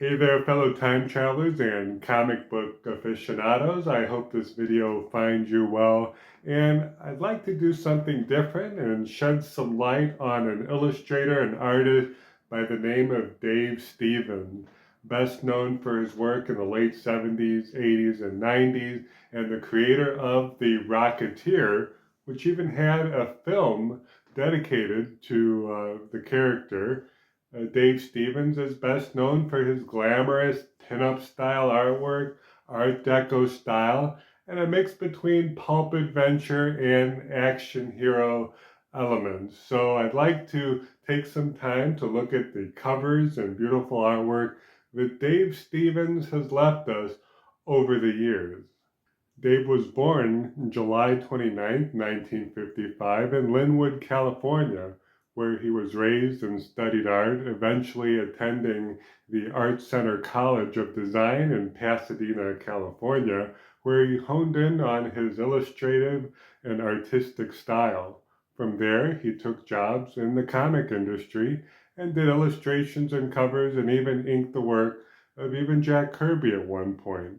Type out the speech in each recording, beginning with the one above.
Hey there, fellow time travelers and comic book aficionados. I hope this video finds you well. And I'd like to do something different and shed some light on an illustrator and artist by the name of Dave Stevens, best known for his work in the late 70s, 80s, and 90s, and the creator of The Rocketeer, which even had a film dedicated to the character. Dave Stevens is best known for his glamorous pinup style artwork, Art Deco style, and a mix between pulp adventure and action hero elements. So I'd like to take some time to look at the covers and beautiful artwork that Dave Stevens has left us over the years. Dave was born July 29, 1955 in Linwood, California, where he was raised and studied art, eventually attending the Art Center College of Design in Pasadena, California, where he honed in on his illustrative and artistic style. From there, he took jobs in the comic industry and did illustrations and covers and even inked the work of even Jack Kirby at one point.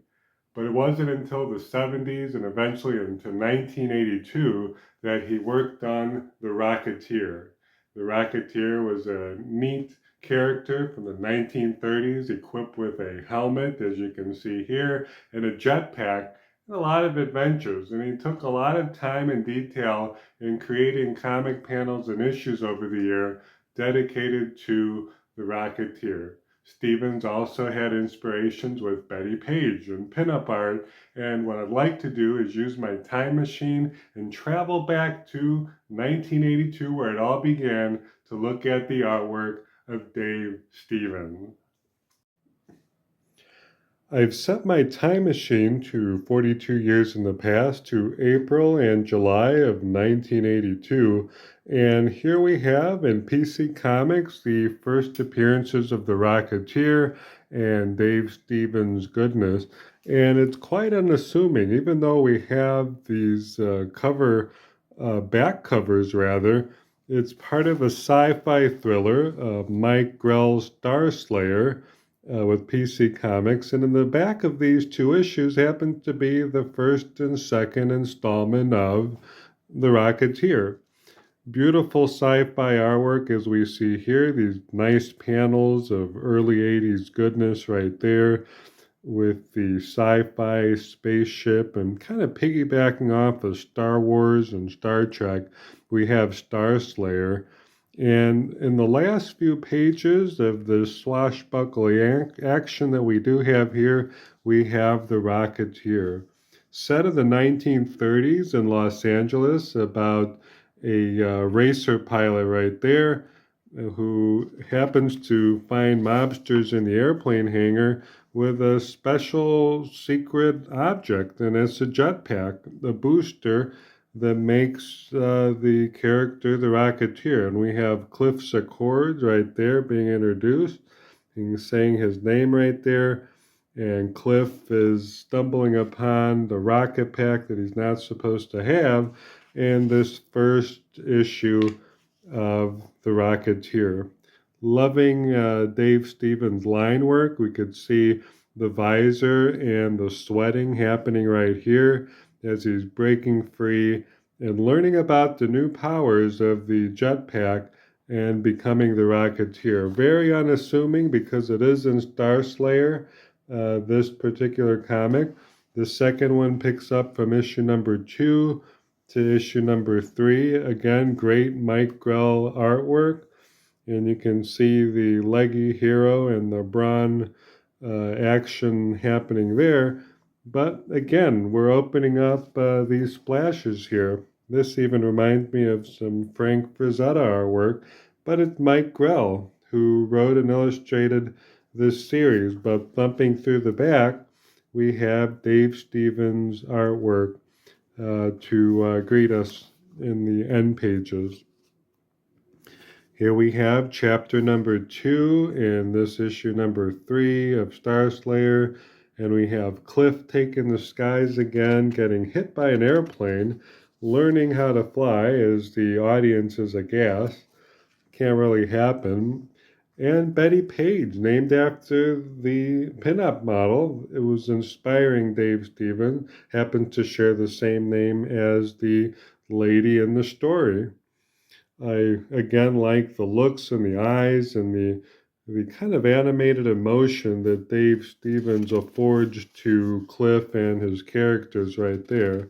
But it wasn't until the 70s and eventually into 1982 that he worked on The Rocketeer. The Rocketeer was a neat character from the 1930s, equipped with a helmet, as you can see here, and a jetpack, and a lot of adventures. And he took a lot of time and detail in creating comic panels and issues over the year dedicated to The Rocketeer. Stevens also had inspirations with Betty Page and pinup art, and what I'd like to do is use my time machine and travel back to 1982, where it all began, to look at the artwork of Dave Stevens. I've set my time machine to 42 years in the past, to April and July of 1982, and here we have in PC Comics the first appearances of the Rocketeer and Dave Stevens' goodness. And it's quite unassuming, even though we have these back covers rather. It's part of a sci-fi thriller, Mike Grell's Star Slayer, with PC Comics, and in the back of these two issues happens to be the first and second installment of The Rocketeer. Beautiful sci-fi artwork as we see here, these nice panels of early 80s goodness right there with the sci-fi spaceship, and kind of piggybacking off of Star Wars and Star Trek, we have Star Slayer. And in the last few pages of the swashbuckling action that we do have here, we have the Rocketeer. Set in the 1930s in Los Angeles, about a racer pilot right there who happens to find mobsters in the airplane hangar with a special secret object, and it's a jetpack, a booster that makes the character the Rocketeer. And we have Cliff's Accords right there being introduced. He's saying his name right there, and Cliff is stumbling upon the rocket pack that he's not supposed to have in this first issue of The Rocketeer. Loving Dave Stevens' line work. We could see the visor and the sweating happening right here as he's breaking free and learning about the new powers of the jetpack and becoming the Rocketeer. Very unassuming because it is in Star Slayer, this particular comic. The second one picks up from issue number 2 to issue number 3. Again, great Mike Grell artwork. And you can see the leggy hero and the brawn action happening there. But again, we're opening up these splashes here. This even reminds me of some Frank Frazetta artwork, but it's Mike Grell who wrote and illustrated this series. But thumping through the back, we have Dave Stevens' artwork to greet us in the end pages. Here we have chapter number 2 in this issue number 3 of Star Slayer, and we have Cliff taking the skies again, getting hit by an airplane, learning how to fly as the audience is aghast. Can't really happen. And Betty Page, named after the pinup model. It was inspiring Dave Stevens, happened to share the same name as the lady in the story. I again like the looks and the eyes and the kind of animated emotion that Dave Stevens affords to Cliff and his characters right there.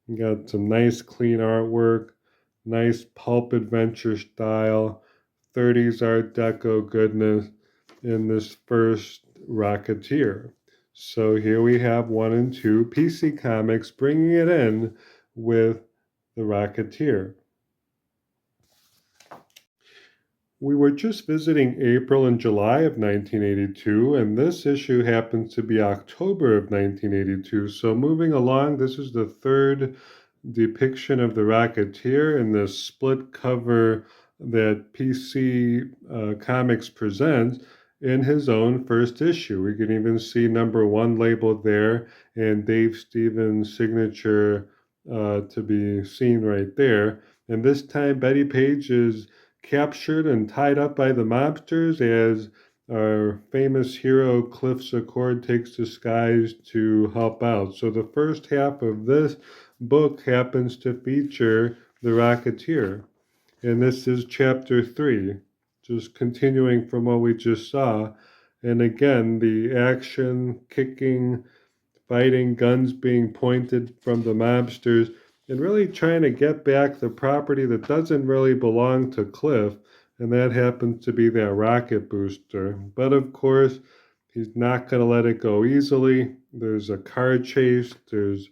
You got some nice clean artwork, nice pulp adventure style, 30s Art Deco goodness in this first Rocketeer. So here we have 1 and 2, PC Comics bringing it in with the Rocketeer. We were just visiting April and July of 1982, and this issue happens to be October of 1982. So moving along, this is the third depiction of the Rocketeer in this split cover that PC Comics presents in his own first issue. We can even see number 1 labeled there and Dave Stevens' signature to be seen right there. And this time Betty Page is captured and tied up by the mobsters as our famous hero Cliff Accord takes disguise to help out. So the first half of this book happens to feature the Rocketeer. And this is chapter 3, just continuing from what we just saw. And again, the action, kicking, fighting, guns being pointed from the mobsters, and really trying to get back the property that doesn't really belong to Cliff, and that happens to be that rocket booster. But of course, he's not going to let it go easily. There's a car chase, there's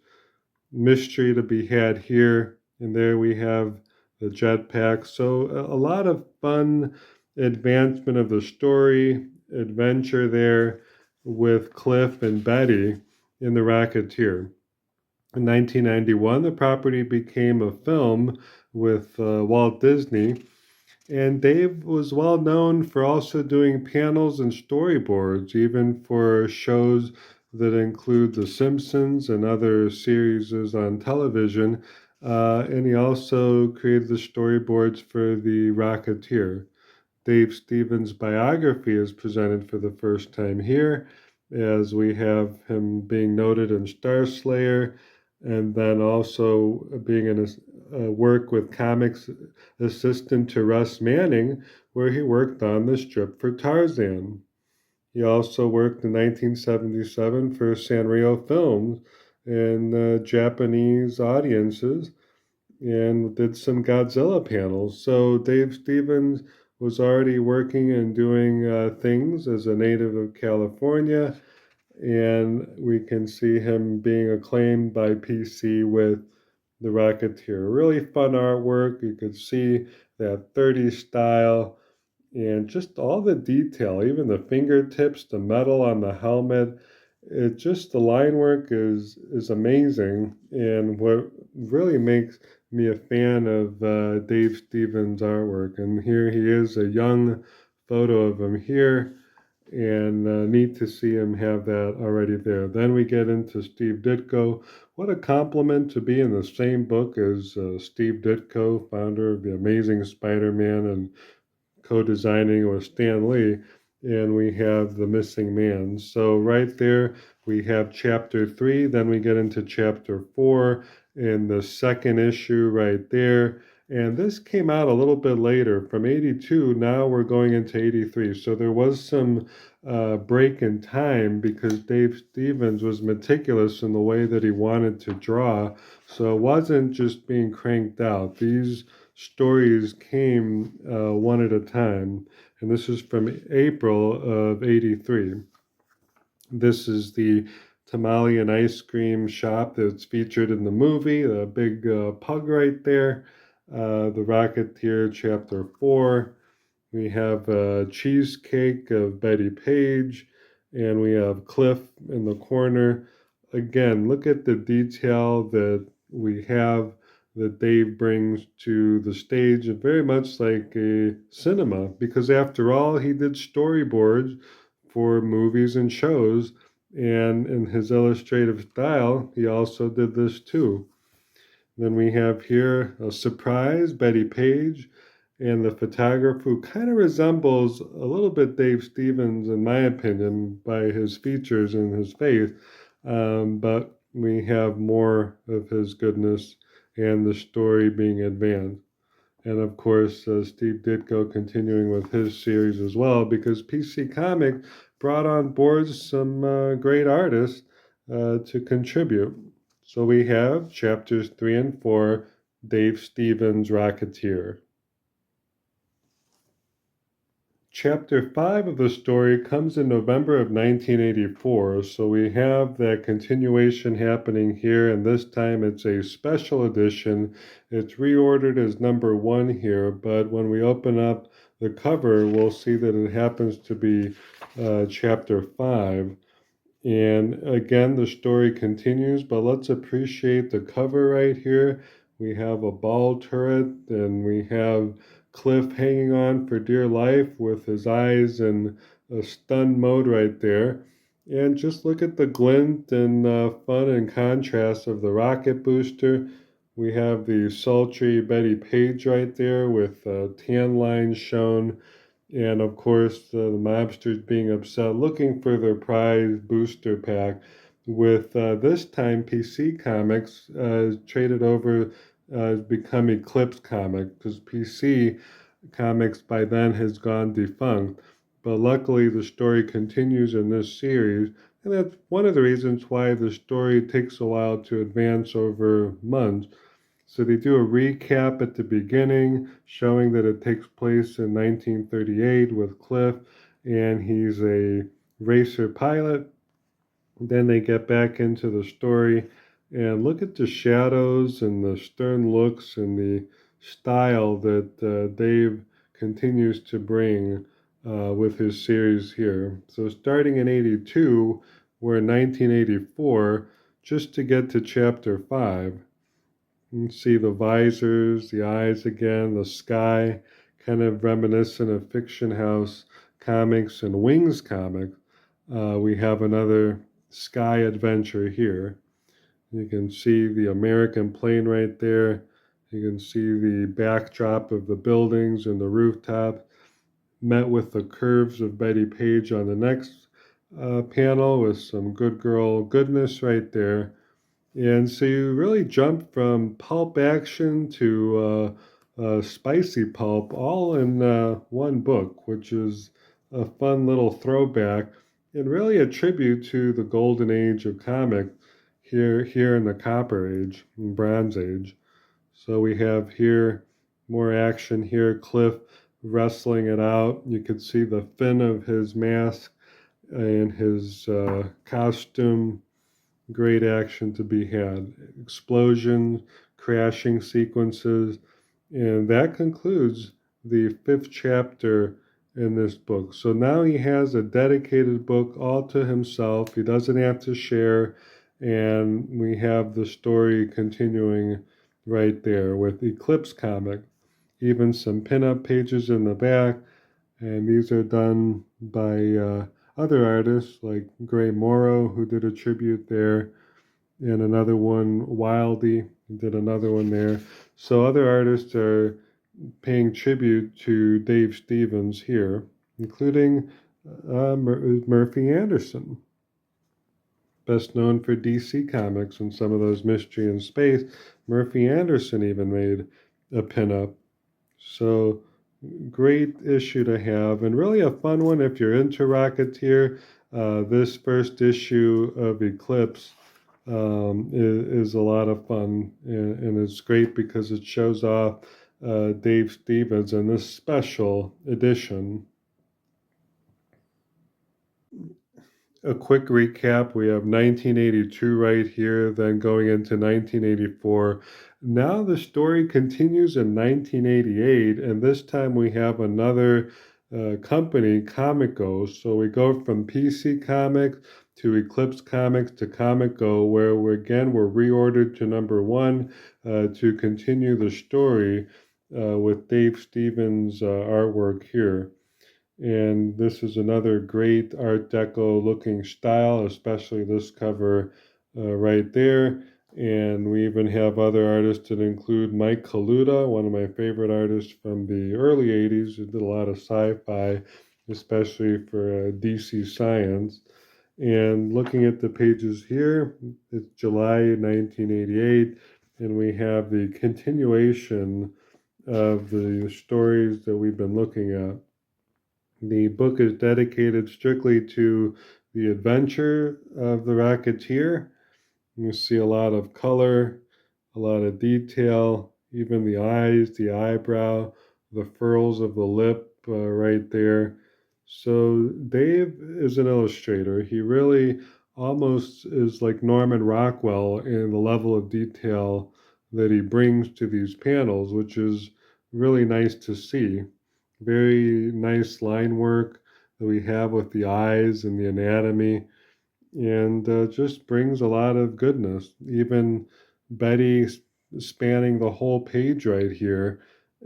mystery to be had here, and there we have the jetpack. So a lot of fun advancement of the story, adventure there with Cliff and Betty in The Rocketeer. In 1991, the property became a film with Walt Disney, and Dave was well known for also doing panels and storyboards, even for shows that include The Simpsons and other series on television. And he also created the storyboards for The Rocketeer. Dave Stevens' biography is presented for the first time here, as we have him being noted in Star Slayer, and then also being in a work with comics assistant to Russ Manning, where he worked on the strip for Tarzan. He also worked in 1977 for Sanrio Films in Japanese audiences and did some Godzilla panels. So Dave Stevens was already working and doing things as a native of California, and we can see him being acclaimed by PC with The Rocketeer. Really fun artwork. You could see that 30s style and just all the detail, even the fingertips, the metal on the helmet. It just, the line work is amazing, and what really makes me a fan of Dave Stevens' artwork. And here he is, a young photo of him here, and neat to see him have that already there. Then we get into Steve Ditko. What a compliment to be in the same book as Steve Ditko, founder of the Amazing Spider-Man and co-designing with Stan Lee, and we have The Missing Man. So right there, we have chapter 3, then we get into chapter 4 in the second issue right there. And this came out a little bit later, from 82, now we're going into 83. So there was some break in time because Dave Stevens was meticulous in the way that he wanted to draw. So it wasn't just being cranked out. These stories came one at a time, and this is from April of 83. This is the tamale and ice cream shop that's featured in the movie, the big pug right there. The Rocketeer, Chapter 4. We have a cheesecake of Betty Page, and we have Cliff in the corner. Again, look at the detail that we have that Dave brings to the stage, very much like a cinema, because after all, he did storyboards for movies and shows, and in his illustrative style, he also did this too. Then we have here a surprise, Betty Page, and the photographer who kind of resembles a little bit Dave Stevens, in my opinion, by his features and his face. But we have more of his goodness and the story being advanced. And of course, Steve Ditko continuing with his series as well, because PC Comics brought on board some great artists to contribute. So we have chapters 3 and 4, Dave Stevens' Rocketeer. Chapter 5 of the story comes in November of 1984, so we have that continuation happening here, and this time it's a special edition. It's reordered as number 1 here, but when we open up the cover, we'll see that it happens to be Chapter 5. And again, the story continues, but let's appreciate the cover right here. We have a ball turret, and we have Cliff hanging on for dear life with his eyes in a stun mode right there. And just look at the glint and fun and contrast of the rocket booster. We have the sultry Betty Page right there with tan lines shown. And of course, the mobsters being upset, looking for their prize booster pack. With this time, PC Comics traded over, become Eclipse Comics, because PC Comics by then has gone defunct. But luckily, the story continues in this series, and that's one of the reasons why the story takes a while to advance over months. So they do a recap at the beginning, showing that it takes place in 1938 with Cliff, and he's a racer pilot. Then they get back into the story, and look at the shadows and the stern looks and the style that Dave continues to bring with his series here. So starting in 82, we're in 1984, just to get to chapter 5. You can see the visors, the eyes again, the sky, kind of reminiscent of Fiction House comics and Wings comics. We have another sky adventure here. You can see the American plane right there. You can see the backdrop of the buildings and the rooftop, met with the curves of Betty Page on the next panel with some good girl goodness right there. And so you really jump from pulp action to spicy pulp all in one book, which is a fun little throwback and really a tribute to the golden age of comic here in the Copper Age and Bronze Age. So we have here more action here, Cliff wrestling it out. You can see the fin of his mask and his costume. Great action to be had. Explosions, crashing sequences, and that concludes the 5th chapter in this book. So now he has a dedicated book all to himself. He doesn't have to share, and we have the story continuing right there with Eclipse Comic. Even some pinup pages in the back, and these are done by other artists like Gray Morrow, who did a tribute there, and another one, Wildy, did another one there. So other artists are paying tribute to Dave Stevens here, including Murphy Anderson, best known for DC Comics and some of those Mystery in Space. Murphy Anderson even made a pinup. So great issue to have, and really a fun one if you're into Rocketeer. This first issue of Eclipse is a lot of fun, and it's great because it shows off Dave Stevens in this special edition. A quick recap, we have 1982 right here, then going into 1984. Now the story continues in 1988, and this time we have another company, Comico. So we go from PC Comics to Eclipse Comics to Comico, where we're reordered to number 1 to continue the story with Dave Stevens' artwork here. And this is another great Art Deco looking style, especially this cover right there. And we even have other artists that include Mike Kaluta, one of my favorite artists from the early 80s, who did a lot of sci-fi, especially for DC Science. And looking at the pages here, it's July 1988, and we have the continuation of the stories that we've been looking at. The book is dedicated strictly to the adventure of the Rocketeer. You see a lot of color, a lot of detail, even the eyes, the eyebrow, the furrows of the lip right there. So Dave is an illustrator. He really almost is like Norman Rockwell in the level of detail that he brings to these panels, which is really nice to see. Very nice line work that we have with the eyes and the anatomy, and just brings a lot of goodness. Even Betty spanning the whole page right here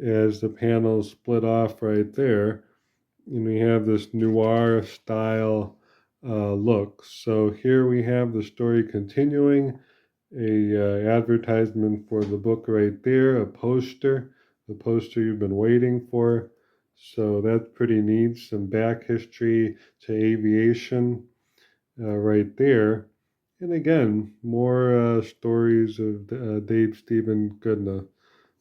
as the panels split off right there. And we have this noir style look. So here we have the story continuing, a advertisement for the book right there, a poster, the poster you've been waiting for. So that's pretty neat. Some back history to aviation right there. And again, more stories of Dave Stephen goodness.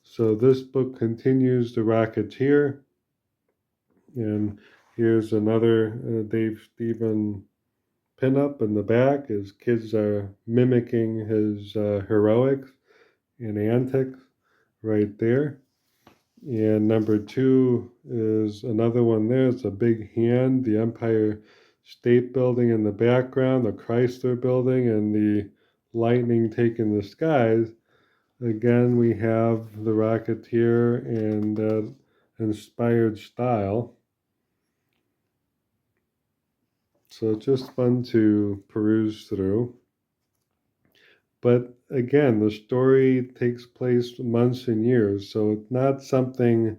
So this book continues The Rocketeer, and here's another Dave Stephen pinup in the back as kids are mimicking his heroics and antics right there. And number two is another one there. It's a big hand, the Empire State Building in the background, the Chrysler Building, and the lightning taking the skies. Again, we have the Rocketeer and inspired style. So it's just fun to peruse through. But again, the story takes place months and years, so it's not something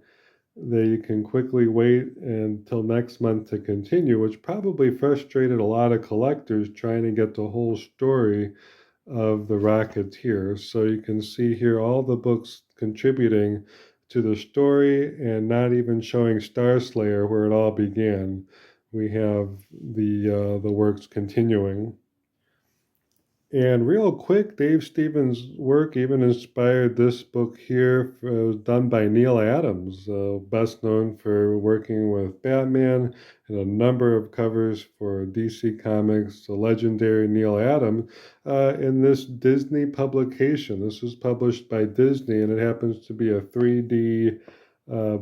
that you can quickly wait until next month to continue, which probably frustrated a lot of collectors trying to get the whole story of the Rocketeer. So you can see here all the books contributing to the story and not even showing Star Slayer where it all began. We have the works continuing. And real quick, Dave Stevens' work even inspired this book here. It was done by Neil Adams, best known for working with Batman and a number of covers for DC Comics, the legendary Neil Adams, in this Disney publication. This was published by Disney, and it happens to be a 3D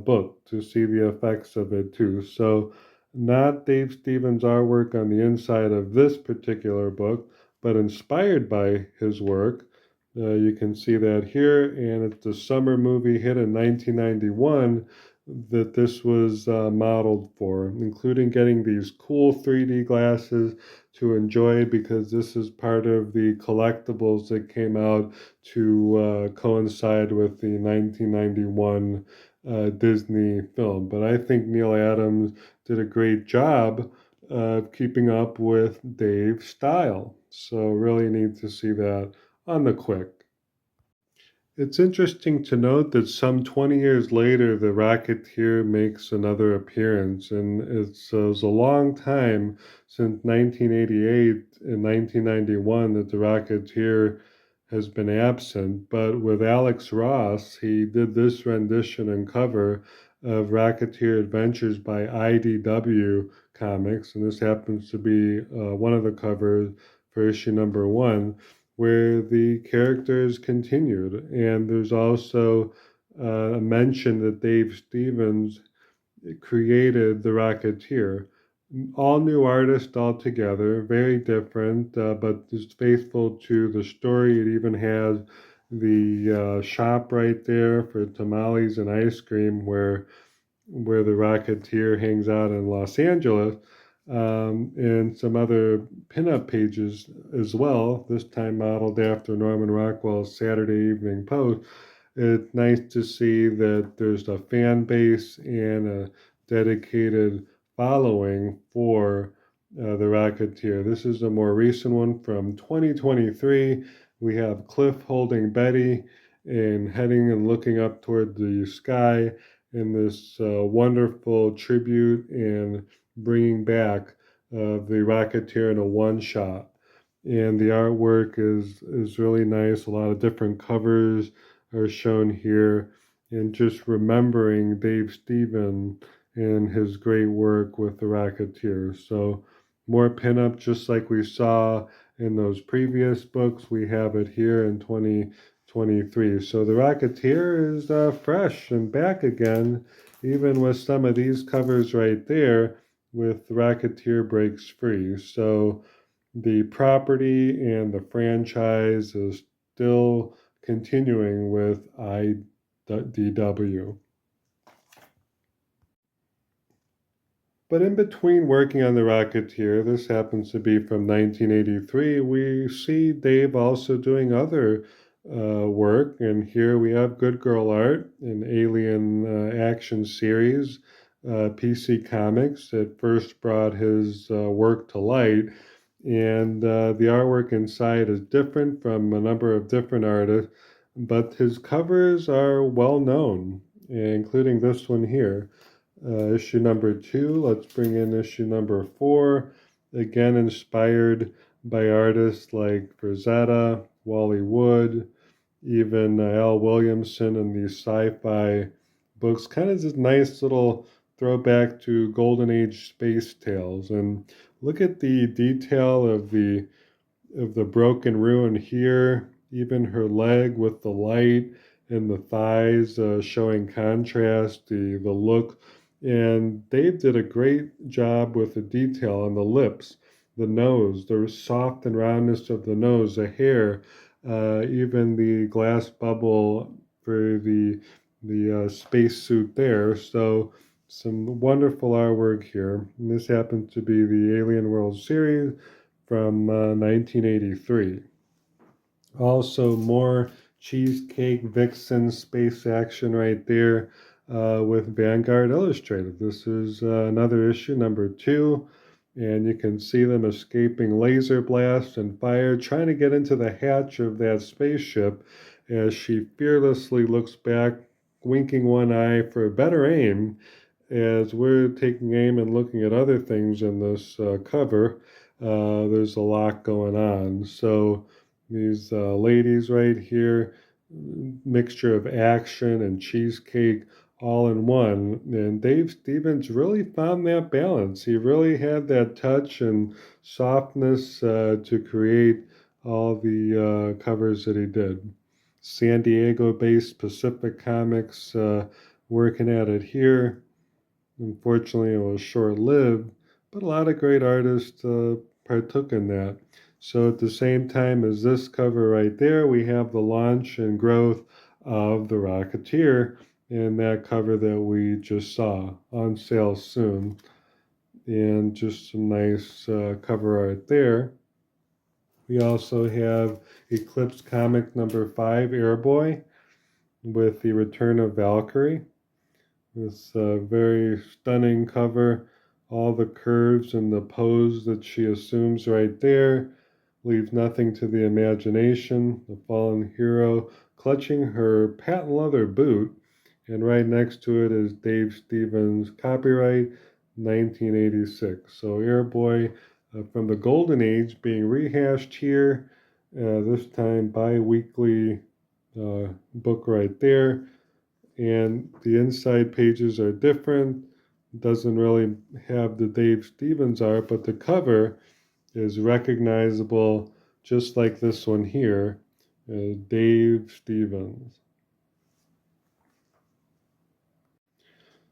book to see the effects of it too. So not Dave Stevens' artwork on the inside of this particular book, but inspired by his work. You can see that here, and it's the summer movie hit in 1991 that this was modeled for, including getting these cool 3D glasses to enjoy, because this is part of the collectibles that came out to coincide with the 1991 Disney film. But I think Neil Adams did a great job of keeping up with Dave's style. So really need to see that on the quick. It's interesting to note that some 20 years later, the Rocketeer makes another appearance, and it was a long time since 1988 and 1991 that the Rocketeer has been absent. But with Alex Ross, he did this rendition and cover of Rocketeer Adventures by IDW Comics, and this happens to be one of the covers for issue number one, where the characters continued. And there's also a mention that Dave Stevens created the Rocketeer. All new artist altogether, very different, but is faithful to the story. It even has the shop right there for tamales and ice cream where the Rocketeer hangs out in Los Angeles, and some other pinup pages as well, this time modeled after Norman Rockwell's Saturday Evening Post. It's nice to see that there's a fan base and a dedicated following for the Rocketeer. This is a more recent one from 2023, We have Cliff holding Betty and heading and looking up toward the sky in this wonderful tribute and bringing back the Rocketeer in a one-shot. And the artwork is really nice. A lot of different covers are shown here, and just remembering Dave Stevens and his great work with the Rocketeer. So more pinup, just like we saw in those previous books. We have it here in 2023. So the Rocketeer is fresh and back again, even with some of these covers right there with the Rocketeer Breaks Free. So the property and the franchise is still continuing with IDW. But in between working on The Rocketeer, this happens to be from 1983, we see Dave also doing other work. And here we have Good Girl Art, an alien action series, PC Comics, that first brought his work to light. And the artwork inside is different from a number of different artists, but his covers are well known, including this one here. Issue number 2, let's bring in issue number 4, again inspired by artists like Frazetta, Wally Wood, even Al Williamson in these sci-fi books. Kind of this nice little throwback to Golden Age space tales. And look at the detail of the broken ruin here, even her leg with the light and the thighs showing contrast, the look. And Dave did a great job with the detail on the lips, the nose, the soft and roundness of the nose, the hair, even the glass bubble for the spacesuit there. So some wonderful artwork here. And this happens to be the Alien World series from 1983. Also, more Cheesecake Vixen space action right there with Vanguard Illustrated. This is another issue, number 2, and you can see them escaping laser blast and fire, trying to get into the hatch of that spaceship as she fearlessly looks back, winking one eye for a better aim, as we're taking aim and looking at other things in this cover. There's a lot going on. So these ladies right here, mixture of action and cheesecake all in one. And Dave Stevens really found that balance. He really had that touch and softness to create all the covers that he did. San Diego-based Pacific Comics working at it here. Unfortunately, it was short-lived, but a lot of great artists partook in that. So at the same time as this cover right there, we have the launch and growth of the Rocketeer in that cover that we just saw, on sale soon. And just some nice cover art there. We also have Eclipse Comic number 5, Airboy, with the return of Valkyrie. This very stunning cover, all the curves and the pose that she assumes right there, leaves nothing to the imagination. The fallen hero clutching her patent leather boot, and right next to it is Dave Stevens' copyright, 1986. So Airboy from the Golden Age being rehashed here, this time bi-weekly book right there. And the inside pages are different. Doesn't really have the Dave Stevens art, but the cover is recognizable, just like this one here, Dave Stevens.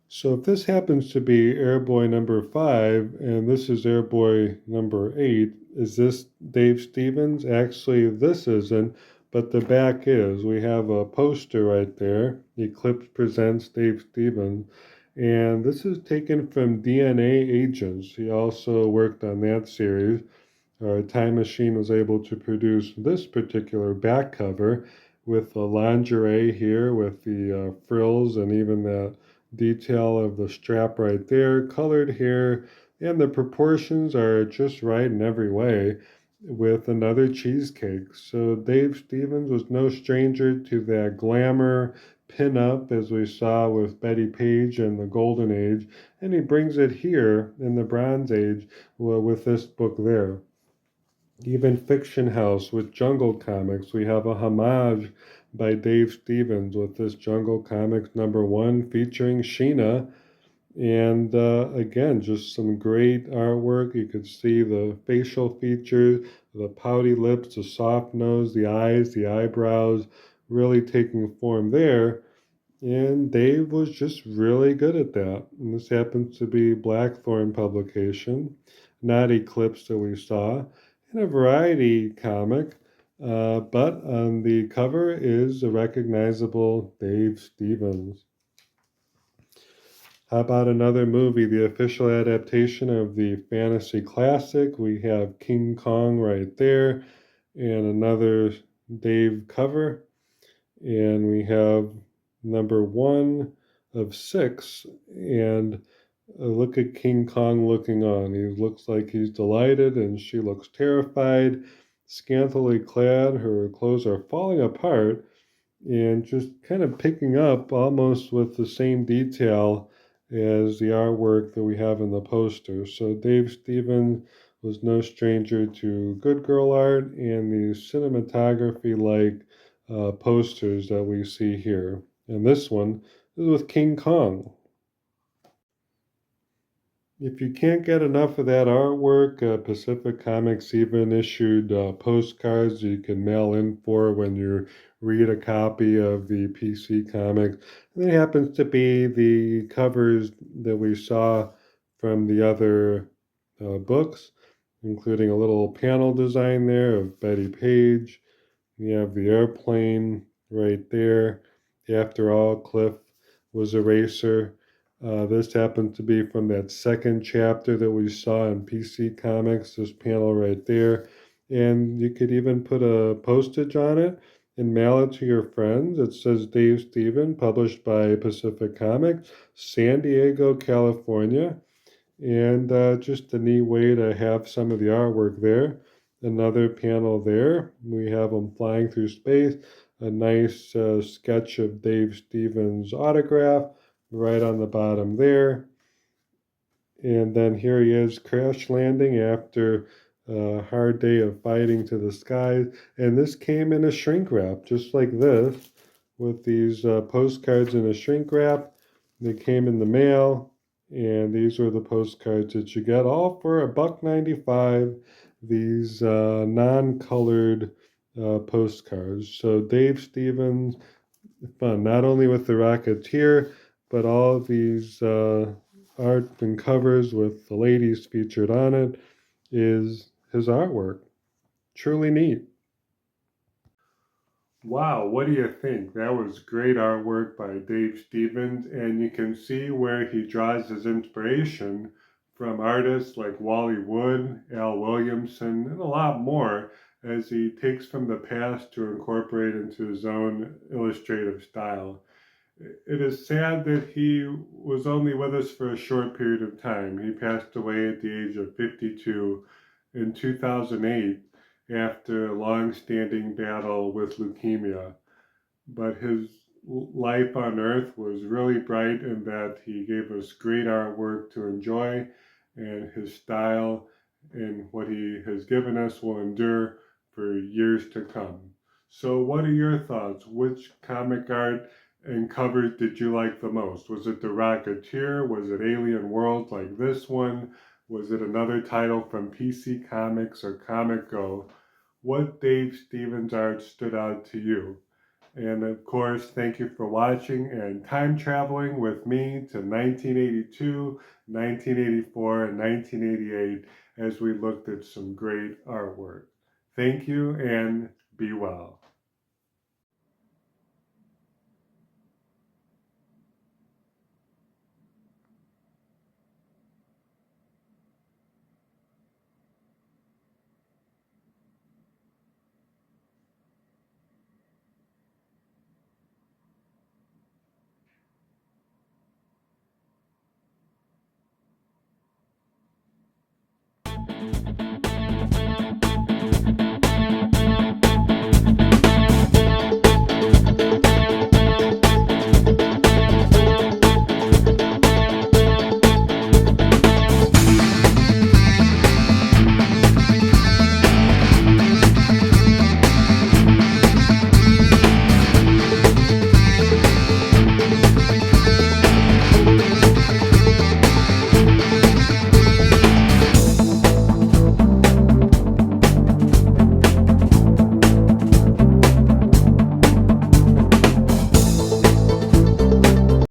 So if this happens to be Airboy number 5, and this is Airboy number 8, is this Dave Stevens? Actually, this isn't, but the back is. We have a poster right there, Eclipse presents Dave Stevens, and this is taken from DNA Agents. He also worked on that series. Time Machine was able to produce this particular back cover with the lingerie here with the frills and even the detail of the strap right there, colored here, and the proportions are just right in every way. with another cheesecake. So Dave Stevens was no stranger to that glamour pinup as we saw with Betty Page in the Golden Age, and he brings it here in the Bronze Age with this book there. Even Fiction House with Jungle Comics, we have a homage by Dave Stevens with this Jungle Comics #1 featuring Sheena. And again, just some great artwork. You could see the facial features, the pouty lips, the soft nose, the eyes, the eyebrows really taking form there. And Dave was just really good at that. And this happens to be Blackthorn publication, not Eclipse that we saw, and a variety comic. But on the cover is a recognizable Dave Stevens. How about another movie, the official adaptation of the fantasy classic? We have King Kong right there, and another Dave cover. And we have #1 of 6. And look at King Kong looking on. He looks like he's delighted, and she looks terrified, scantily clad. Her clothes are falling apart, and just kind of picking up almost with the same detail as the artwork that we have in the poster. So Dave Stevens was no stranger to good girl art and the cinematography like posters that we see here. And this one is with King Kong. If you can't get enough of that artwork, Pacific Comics even issued postcards you can mail in for when you read a copy of the PC comics. And it happens to be the covers that we saw from the other books, including a little panel design there of Betty Page. You have the airplane right there. After all, Cliff was a racer. This happened to be from that second chapter that we saw in PC Comics, this panel right there. And you could even put a postage on it and mail it to your friends. It says Dave Steven, published by Pacific Comics, San Diego, California. And just a neat way to have some of the artwork there. Another panel there, we have them flying through space. A nice sketch of Dave Stevens' autograph right on the bottom there. And then here he is crash landing after a hard day of fighting to the skies. And this came in a shrink wrap, just like this, with these postcards in a shrink wrap. They came in the mail, and these were the postcards that you get, all for $1.95. These non-colored postcards. So Dave Stevens, fun, not only with the Rocketeer, but all of these art and covers with the ladies featured on it is his artwork. Truly neat. Wow, what do you think? That was great artwork by Dave Stevens, and you can see where he draws his inspiration from artists like Wally Wood, Al Williamson, and a lot more as he takes from the past to incorporate into his own illustrative style. It is sad that he was only with us for a short period of time. He passed away at the age of 52 in 2008 after a long-standing battle with leukemia. But his life on earth was really bright in that he gave us great artwork to enjoy, and his style and what he has given us will endure for years to come. So what are your thoughts? Which comic art and covers did you like the most? Was it The Rocketeer? Was it Alien Worlds like this one? Was it another title from PC Comics or Comico? What Dave Stevens art stood out to you? And of course, thank you for watching and time traveling with me to 1982, 1984, and 1988 as we looked at some great artwork. Thank you and be well.